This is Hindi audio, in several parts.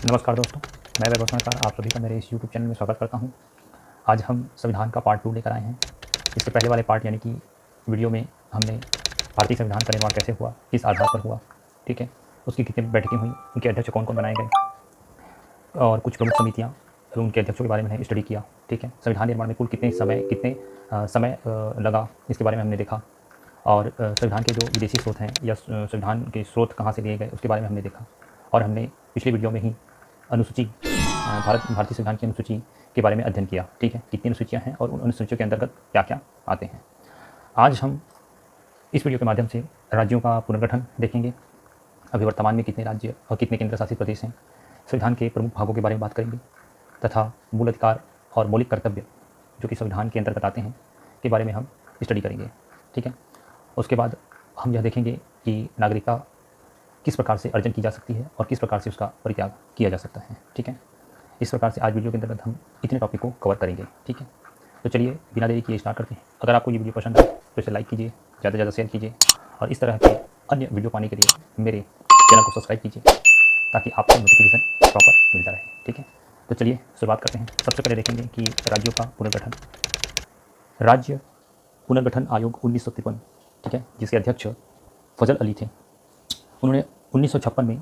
नमस्कार दोस्तों, मैं वैभव समाचार आप सभी का मेरे इस यूट्यूब चैनल में स्वागत करता हूं। आज हम संविधान का पार्ट 2 लेकर आए हैं। इसके पहले वाले पार्ट यानी कि वीडियो में हमने भारतीय संविधान का निर्माण कैसे हुआ, किस आधार पर हुआ, ठीक है, उसकी कितनी बैठकें हुई, उनके अध्यक्ष कौन कौन बनाए गए और कुछ प्रमुख समितियाँ उनके अध्यक्षों के बारे में स्टडी किया। ठीक है, संविधान निर्माण में कुल कितने समय लगा, इसके बारे में हमने देखा। और संविधान के जो विदेशी स्रोत हैं या संविधान के स्रोत कहाँ से लिए गए उसके बारे में हमने देखा। और हमने पिछली वीडियो में ही अनुसूची भारतीय संविधान की अनुसूची के बारे में अध्ययन किया। ठीक है, कितनी अनुसूचियाँ हैं और उन अनुसूचियों के अंतर्गत क्या क्या आते हैं। आज हम इस वीडियो के माध्यम से राज्यों का पुनर्गठन देखेंगे, अभी वर्तमान में कितने राज्य और कितने केंद्र शासित प्रदेश हैं, संविधान के प्रमुख भागों के बारे में बात करेंगे तथा मूल अधिकार और मौलिक कर्तव्य जो कि संविधान के अंतर्गत आते हैं के बारे में हम स्टडी करेंगे। ठीक है, उसके बाद हम यह देखेंगे कि नागरिकता किस प्रकार से अर्जन की जा सकती है और किस प्रकार से उसका परित्याग किया जा सकता है। ठीक है, इस प्रकार से आज वीडियो के अंतर्गत हम इतने टॉपिक को कवर करेंगे। ठीक है, तो चलिए बिना देरी किए स्टार्ट करते हैं। अगर आपको ये वीडियो पसंद आए तो इसे लाइक कीजिए, ज़्यादा से ज़्यादा शेयर कीजिए और इस तरह के अन्य वीडियो पाने के लिए मेरे चैनल को सब्सक्राइब कीजिए ताकि आपको नोटिफिकेशन प्रॉपर मिलता रहे। ठीक है, तो चलिए शुरुआत करते हैं। सबसे पहले देखेंगे कि राज्यों का पुनर्गठन। राज्य पुनर्गठन आयोग 1953, ठीक है, जिसके अध्यक्ष फजल अली थे। उन्होंने 1956 में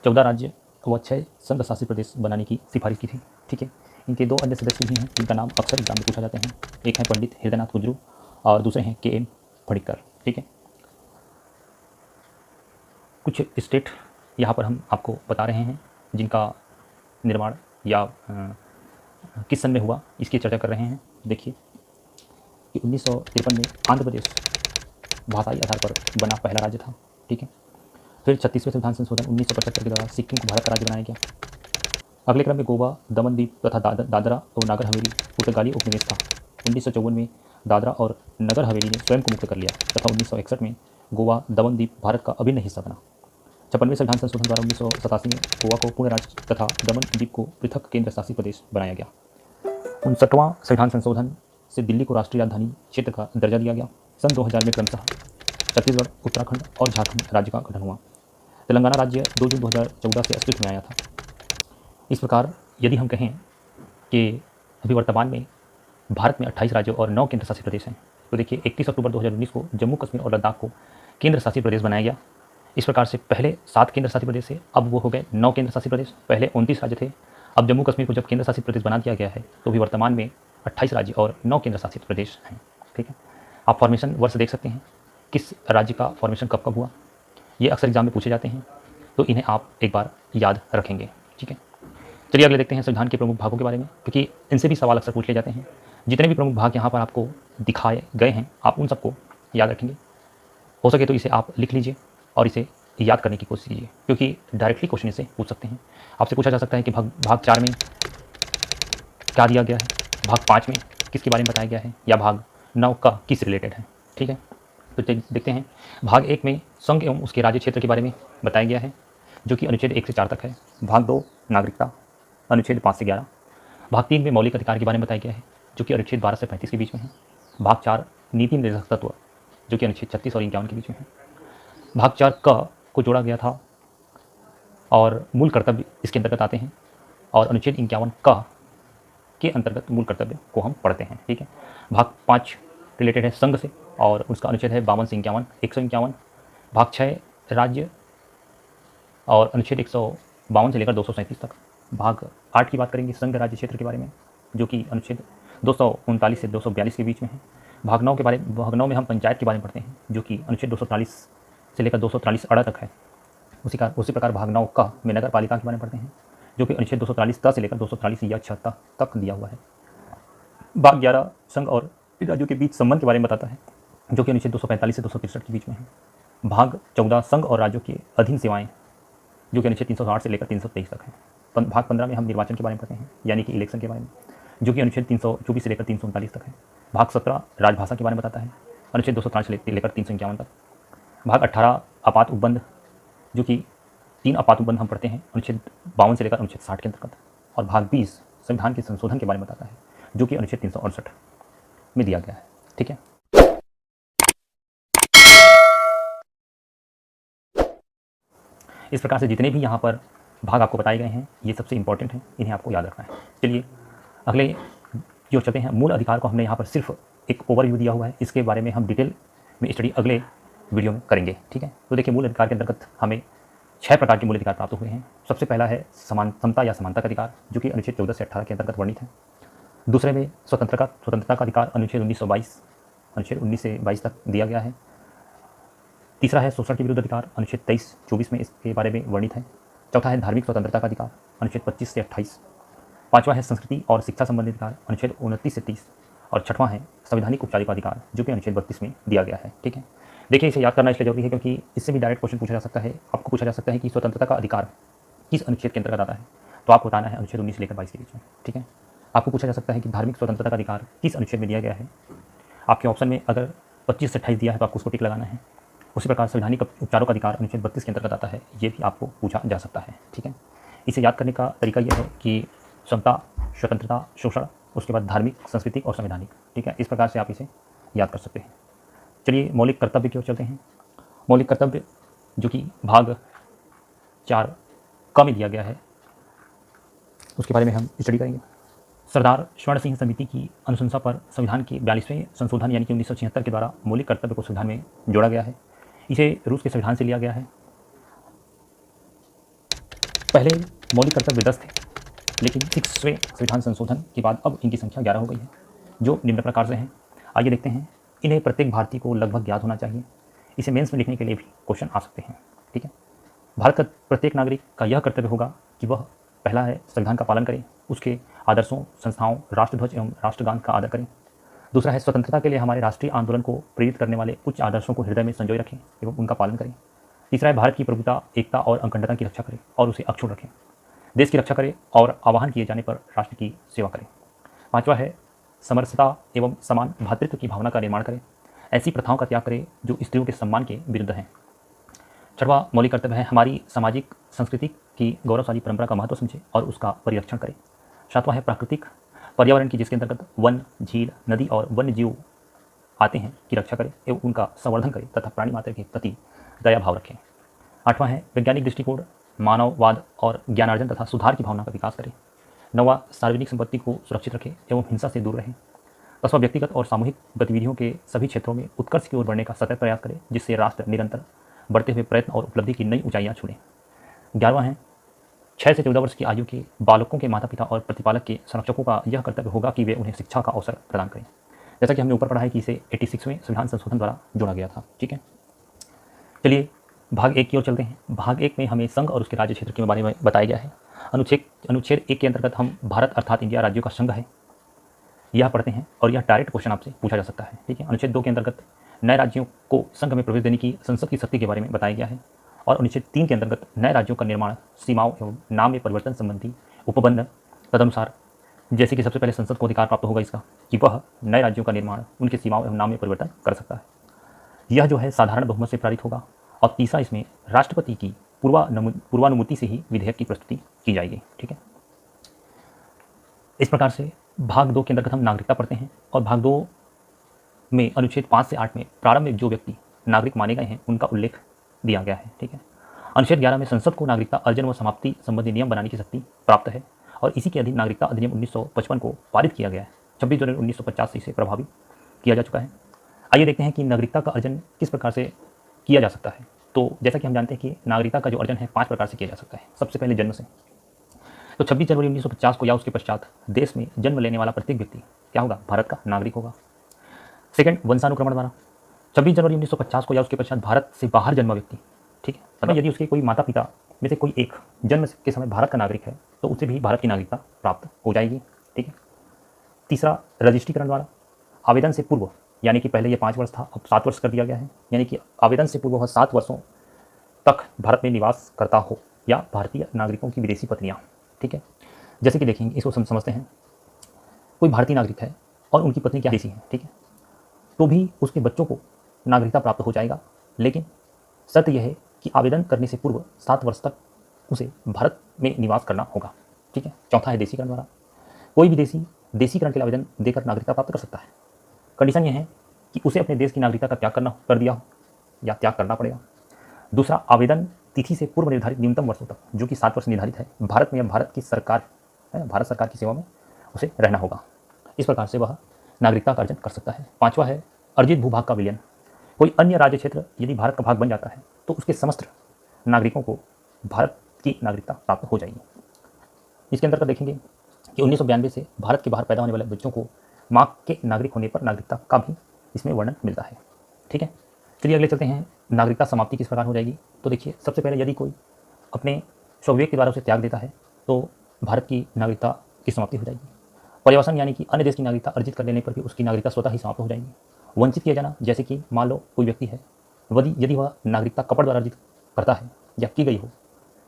14 राज्य व 6 संघ शासित प्रदेश बनाने की सिफारिश की थी। ठीक है, इनके 2 अन्य सदस्य भी हैं जिनका नाम अक्सर एग्जाम में पूछा जाते हैं। एक है पंडित हृदयनाथ कुंजरू और दूसरे हैं के एम फणिक्कर। ठीक है, कुछ स्टेट यहाँ पर हम आपको बता रहे हैं जिनका निर्माण या किस सन में हुआ, इसकी चर्चा कर रहे हैं। देखिए कि 1953 में आंध्र प्रदेश भाषाई आधार पर बना पहला राज्य था। ठीक है, फिर 36वें संविधान संशोधन 1975 के दौरान सिक्किम को भारत का राज्य बनाया गया। अगले क्रम में गोवा, दमन द्वीप तथा दादरा और नागर हवेली पुर्तगाली उपनिवेश था। 1954 में दादरा और नगर हवेली ने स्वयं को मुक्त कर लिया तथा 1961 में गोवा दमन द्वीप भारत का अभिन्न हिस्सा बना। 56वें संविधान संशोधन द्वारा 1987 में गोवा को पूर्ण राज्य तथा दमन द्वीप को पृथक केंद्र शासित प्रदेश बनाया गया। 59वां संविधान संशोधन से दिल्ली को राष्ट्रीय राजधानी क्षेत्र का दर्जा दिया गया। सन 2000 में क्रमशः छत्तीसगढ़, उत्तराखंड और झारखंड राज्य का गठन हुआ। तेलंगाना राज्य 2 जून 2014 से अस्तित्व में आया था। इस प्रकार यदि हम कहें कि अभी वर्तमान में भारत में 28 राज्य और 9 केंद्र शासित प्रदेश हैं, तो देखिए 31 अक्टूबर 2019 को जम्मू कश्मीर और लद्दाख को केंद्र शासित प्रदेश बनाया गया। इस प्रकार से पहले 7 केंद्र शासित प्रदेश थे, अब वो हो गए 9 केंद्र शासित प्रदेश। पहले 29 राज्य थे, अब जम्मू कश्मीर को जब केंद्र शासित प्रदेश बना दिया गया है तो अभी वर्तमान में 28 राज्य और 9 केंद्र शासित प्रदेश हैं। ठीक है, आप फॉर्मेशन वर्ष देख सकते हैं, किस राज्य का फॉर्मेशन कब कब हुआ, ये अक्सर एग्जाम में पूछे जाते हैं, तो इन्हें आप एक बार याद रखेंगे। ठीक है, चलिए अगले देखते हैं संविधान के प्रमुख भागों के बारे में, क्योंकि इनसे भी सवाल अक्सर पूछ लिए जाते हैं। जितने भी प्रमुख भाग यहाँ पर आपको दिखाए गए हैं आप उन सबको याद रखेंगे। हो सके तो इसे आप लिख लीजिए और इसे याद करने की कोशिश कीजिए, क्योंकि डायरेक्टली क्वेश्चन इसे पूछ सकते हैं। आपसे पूछा जा सकता है कि भाग 4 में क्या दिया गया है, भाग 5 में किसके बारे में बताया गया है, या भाग 9 का किस रिलेटेड है। ठीक है, तो देखते हैं। भाग 1 में संघ एवं उसके राज्य क्षेत्र के बारे में बताया गया है, जो कि अनुच्छेद 1 से 4 तक है। भाग 2 नागरिकता, अनुच्छेद 5 से 11। भाग 3 में मौलिक अधिकार के बारे में बताया गया है, जो कि अनुच्छेद 12 से 35 के बीच में है। भाग 4 नीति निर्देशक तत्व, जो कि अनुच्छेद 36 और 51 के बीच में है। भाग 4 क को जोड़ा गया था और मूल कर्तव्य इसके अंतर्गत आते हैं, और अनुच्छेद 51 क के अंतर्गत मूल कर्तव्य को हम पढ़ते हैं। ठीक है, भाग 5 रिलेटेड है संघ से और उसका अनुच्छेद है 52 से 51, 151। भाग 6 राज्य और अनुच्छेद 152 से लेकर 237 तक। भाग 8 की बात करेंगे संघ राज्य क्षेत्र के बारे में, जो कि अनुच्छेद 239 से 242 के बीच में है। भाग 9 में हम पंचायत के बारे में पढ़ते हैं, जो कि अनुच्छेद 243 से लेकर 243 अड़ा तक है। उसी प्रकार भाग 9 का में नगर पालिका के बारे में पढ़ते हैं, जो कि अनुच्छेद 243 से लेकर 243 या 6 तक दिया हुआ है। भाग 11 संघ और राज्यों के बीच संबंध के बारे में बताता है, जो कि अनुच्छेद 245 से 263 के बीच में है। भाग 14 संघ और राज्यों के अधीन सेवाएं, जो कि अनुच्छेद 360 से लेकर 323 तक है। भाग 15 में हम निर्वाचन के बारे में पढ़ते हैं, यानी कि इलेक्शन के बारे में, जो कि अनुच्छेद 324 से लेकर 339 तक है। भाग 17 राजभाषा के बारे में बताता है, अनुच्छेद 243 से लेकर 351 तक। भाग 18 आपात उपबंध, जो कि 3 आपात उपबंध हम पढ़ते हैं, अनुच्छेद 52 से लेकर अनुच्छेद 60 के अंतर्गत। और भाग 20 संविधान के संशोधन के बारे में बताता है, जो कि अनुच्छेद 368 में दिया गया है। ठीक है, इस प्रकार से जितने भी यहाँ पर भाग आपको बताए गए हैं, ये सबसे इंपॉर्टेंट हैं, इन्हें आपको याद रखना है। चलिए अगले जो चलते हैं, मूल अधिकार को हमने यहाँ पर सिर्फ एक ओवरव्यू दिया हुआ है, इसके बारे में हम डिटेल में स्टडी अगले वीडियो में करेंगे, ठीक है। तो देखिए, मूल अधिकार के अंतर्गत हमें 6 प्रकार के मूल अधिकार प्राप्त हुए हैं। सबसे पहला है समता या समानता का अधिकार, जो कि अनुच्छेद 14 से 18 के अंतर्गत वर्णित है। दूसरे में स्वतंत्रता का अधिकार, अनुच्छेद 19 से 22 तक दिया गया है। तीसरा है शोषण के विरुद्ध अधिकार, अनुच्छेद 23-24 में इसके बारे में वर्णित है। चौथा है धार्मिक स्वतंत्रता का अधिकार, अनुच्छेद 25 से 28। पांचवा है संस्कृति और शिक्षा संबंधी अधिकार, अनुच्छेद 29 से 30। और छठवां है संवैधानिक उपचारों का अधिकार, जो कि अनुच्छेद 32 में दिया गया है, ठीक है। देखिए, इसे याद करना इसलिए जरूरी है क्योंकि इससे भी डायरेक्ट क्वेश्चन पूछा जा सकता है। आपको पूछा जा सकता है कि स्वतंत्रता का अधिकार किस अनुच्छेद के अंतर्गत आता है, तो आपको बताना है अनुच्छेद 19 से लेकर 22 के बीच में, ठीक है। आपको पूछा जा सकता है कि धार्मिक स्वतंत्रता का अधिकार किस अनुच्छेद में दिया गया है। आपके ऑप्शन में अगर 25 से 28 दिया है तो आपको उसको टिक लगाना है। उसी प्रकार संवैधानिक उपचारों का अधिकार अनुच्छेद 32 के अंतर्गत आता है, ये भी आपको पूछा जा सकता है, ठीक है। इसे याद करने का तरीका यह है कि समता, स्वतंत्रता, शोषण, उसके बाद धार्मिक, सांस्कृतिक और संवैधानिक, ठीक है। इस प्रकार से आप इसे याद कर सकते हैं। चलिए मौलिक कर्तव्य की ओर चलते हैं। मौलिक कर्तव्य जो कि भाग 4 क में दिया गया है, उसके बारे में हम स्टडी करेंगे। सरदार स्वर्ण सिंह समिति की अनुशंसा पर संविधान के 42वें संशोधन यानी कि 1976 के द्वारा मौलिक कर्तव्य को संविधान में जोड़ा गया है। इसे रूस के संविधान से लिया गया है। पहले मौलिक कर्तव्य 10 थे, लेकिन 6वें संविधान संशोधन के बाद अब इनकी संख्या 11 हो गई है, जो निम्न प्रकार से हैं। आइए देखते हैं। इन्हें प्रत्येक भारतीय को लगभग याद होना चाहिए। इसे मेंस में लिखने के लिए भी क्वेश्चन आ सकते हैं, ठीक है। भारत का प्रत्येक नागरिक का यह कर्तव्य होगा कि वह पहला है संविधान का पालन करें, उसके आदर्शों, संस्थाओं, राष्ट्रध्वज एवं राष्ट्रगान का आदर करें। दूसरा है स्वतंत्रता के लिए हमारे राष्ट्रीय आंदोलन को प्रेरित करने वाले उच्च आदर्शों को हृदय में संजोए रखें एवं उनका पालन करें। तीसरा है भारत की प्रभुता, एकता और अखंडता की रक्षा करें और उसे अक्षुण्ण रखें। देश की रक्षा करें और आह्वान किए जाने पर राष्ट्र की सेवा करें। पांचवा है समरसता एवं समान भातृत्व की भावना का निर्माण करें। ऐसी प्रथाओं का त्याग करें जो स्त्रियों के सम्मान के विरुद्ध हैं। छठवां मौलिक कर्तव्य है हमारी सामाजिक संस्कृति की गौरवशाली परंपरा का महत्व समझें और उसका परिरक्षण करें। सातवां है प्राकृतिक पर्यावरण की, जिसके अंतर्गत वन, झील, नदी और वन्य जीव आते हैं, की रक्षा करें एवं उनका संवर्धन करें तथा प्राणी मात्र के प्रति दया भाव रखें। आठवां है वैज्ञानिक दृष्टिकोण, मानववाद और ज्ञानार्जन तथा सुधार की भावना का विकास करें। नौवां सार्वजनिक संपत्ति को सुरक्षित रखें एवं हिंसा से दूर रहें। 10वां व्यक्तिगत और सामूहिक गतिविधियों के सभी क्षेत्रों में उत्कर्ष की ओर बढ़ने का सतत प्रयास करें, जिससे राष्ट्र निरंतर बढ़ते हुए प्रयत्न और उपलब्धि की नई ऊंचाइयां छूने। 11वां है 6 से 14 वर्ष की आयु के बालकों के माता पिता और प्रतिपालक के संरक्षकों का यह कर्तव्य होगा कि वे उन्हें शिक्षा का अवसर प्रदान करें। जैसा कि हमने ऊपर पढ़ा है कि इसे 86वें संविधान संशोधन द्वारा जोड़ा गया था, ठीक है। चलिए भाग 1 की ओर चलते हैं। भाग 1 में हमें संघ और उसके राज्य क्षेत्र के बारे में बताया गया है। अनुच्छेद 1 के अंतर्गत हम भारत अर्थात इंडिया राज्यों का संघ है, यह पढ़ते हैं और यह डायरेक्ट क्वेश्चन आपसे पूछा जा सकता है, ठीक है। अनुच्छेद 2 के अंतर्गत नए राज्यों को संघ में प्रवेश देने की संसद की शक्ति के बारे में बताया गया है। और अनुच्छेद 3 के अंतर्गत नए राज्यों का निर्माण, सीमाओं एवं नाम में परिवर्तन संबंधी उपबंध तदनुसार, जैसे कि सबसे पहले संसद को अधिकार प्राप्त होगा इसका कि वह नए राज्यों का निर्माण, उनके सीमाओं एवं नाम में परिवर्तन कर सकता है। यह जो है साधारण बहुमत से पारित होगा। और तीसरा, इसमें राष्ट्रपति की पूर्वानुमति से ही विधेयक की प्रस्तुति की जाएगी, ठीक है। इस प्रकार से भाग 2 के अंतर्गत हम नागरिकता पढ़ते हैं और भाग 2 में अनुच्छेद 5 से 8 में प्रारंभ में जो व्यक्ति नागरिक माने गए हैं उनका उल्लेख दिया गया है, ठीक है। अनुच्छेद 11 में संसद को नागरिकता अर्जन व समाप्ति संबंधी नियम बनाने की शक्ति प्राप्त है और इसी के अधीन नागरिकता अधिनियम 1955 को पारित किया गया है। 26 जनवरी 1950 से इसे प्रभावी किया जा चुका है। आइए देखते हैं कि नागरिकता का अर्जन किस प्रकार से किया जा सकता है। तो जैसा कि हम जानते हैं कि नागरिकता का जो अर्जन है 5 प्रकार से किया जा सकता है। सबसे पहले जन्म से। तो 26 जनवरी 1950 को या उसके पश्चात देश में जन्म लेने वाला प्रत्येक व्यक्ति क्या होगा? भारत का नागरिक होगा। सेकंड, वंशानुक्रमण द्वारा। 26 जनवरी 1950 को या उसके पश्चात भारत से बाहर जन्मा व्यक्ति, ठीक है, मतलब यदि उसके कोई माता पिता में से कोई एक जन्म के समय भारत का नागरिक है तो उसे भी भारत की नागरिकता प्राप्त हो जाएगी, ठीक है। तीसरा, रजिस्ट्रीकरण द्वारा। आवेदन से पूर्व, यानी कि पहले ये 5 वर्ष था, अब 7 वर्ष कर दिया गया है, यानी कि आवेदन से पूर्व वह 7 वर्षों तक भारत में निवास करता हो, या भारतीय नागरिकों की विदेशी पत्नियाँ, ठीक है। जैसे कि देखेंगे, इसको समझते हैं। कोई भारतीय नागरिक है और उनकी पत्नी क्या विदेशी है, ठीक है, तो भी उसके बच्चों को नागरिकता प्राप्त हो जाएगा, लेकिन शर्त यह है कि आवेदन करने से पूर्व 7 वर्ष तक उसे भारत में निवास करना होगा, ठीक है। चौथा है देशीकरण द्वारा। कोई भी देशीकरण के लिए आवेदन देकर नागरिकता प्राप्त कर सकता है। कंडीशन यह है कि उसे अपने देश की नागरिकता का त्याग करना कर दिया हो या त्याग करना पड़ेगा। दूसरा, आवेदन तिथि से पूर्व निर्धारित न्यूनतम वर्षों तक, जो कि 7 वर्ष निर्धारित है, भारत में या भारत की सरकार है, भारत सरकार की सेवा में उसे रहना होगा। इस प्रकार से वह नागरिकता का अर्जन कर सकता है। 5वां है अर्जित भूभाग का विलयन। कोई अन्य राज्य क्षेत्र यदि भारत का भाग बन जाता है तो उसके समस्त नागरिकों को भारत की नागरिकता प्राप्त हो जाएगी। इसके अंतर्गत देखेंगे कि 1992 से भारत के बाहर पैदा होने वाले बच्चों को माँ के नागरिक होने पर नागरिकता का भी इसमें वर्णन मिलता है। ठीक है, चलिए अगले चलते हैं। नागरिकता समाप्ति किस प्रकार हो जाएगी? तो देखिए, सबसे पहले यदि कोई अपने स्वविवेक के द्वारा उसे त्याग देता है तो भारत की नागरिकता की समाप्ति हो जाएगी। पर्यवसन यानी कि अन्य देश की नागरिकता अर्जित कर लेने पर भी उसकी नागरिकता स्वतः ही समाप्त हो जाएगी। वंचित किया जाना, जैसे कि मान लो कोई व्यक्ति है, यदि वह नागरिकता कपट द्वारा अर्जित करता है या की गई हो,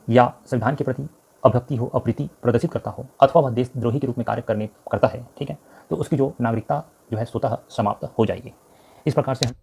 या संविधान के प्रति अभक्ति हो, अप्रीति प्रदर्शित करता हो, अथवा वह देशद्रोही के रूप में कार्य करता है, ठीक है, तो उसकी जो नागरिकता जो है स्वतः समाप्त हो जाएगी। इस प्रकार से हम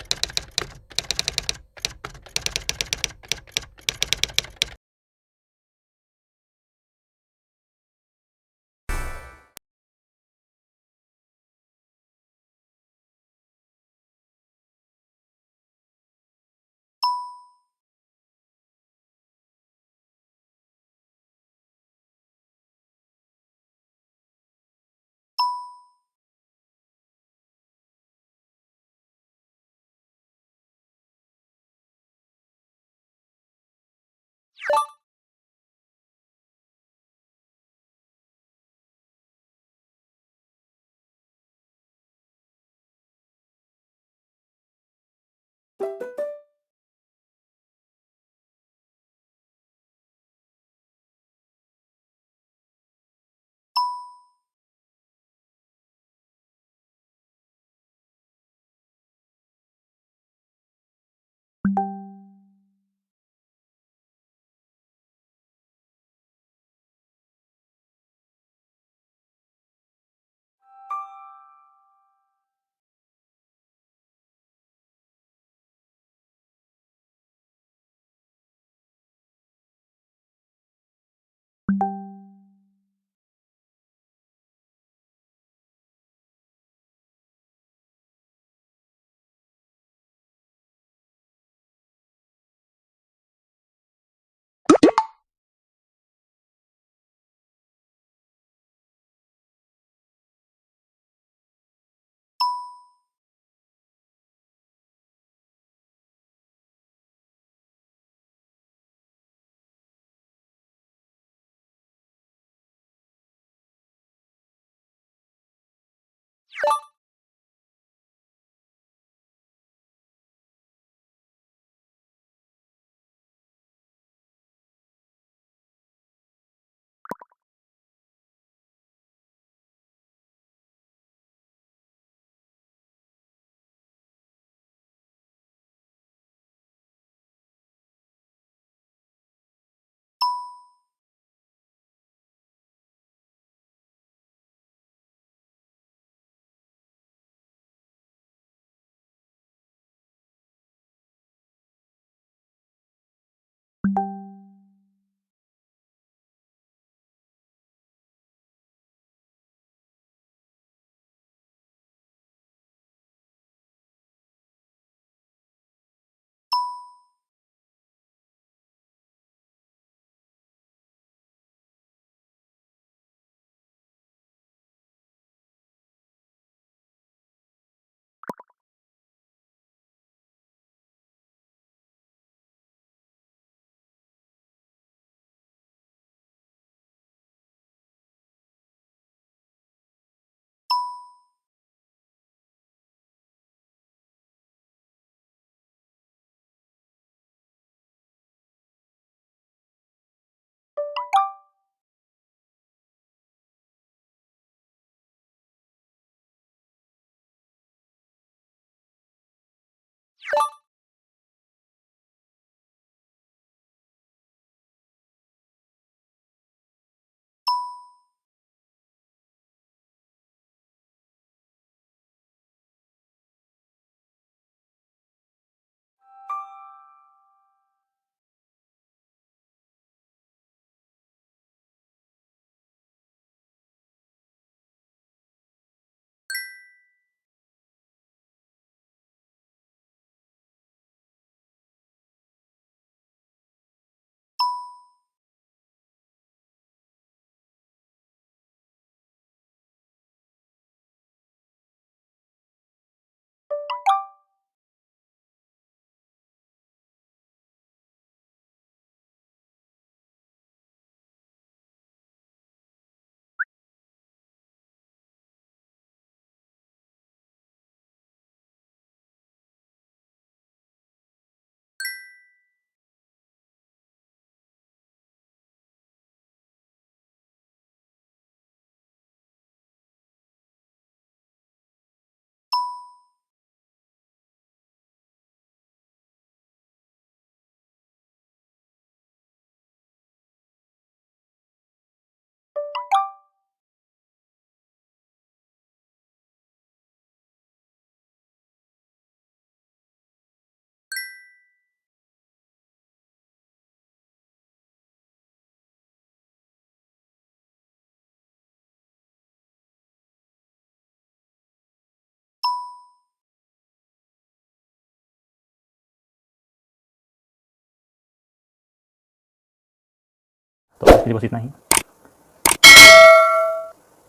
तो आज के लिए बस इतना ही।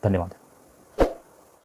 धन्यवाद।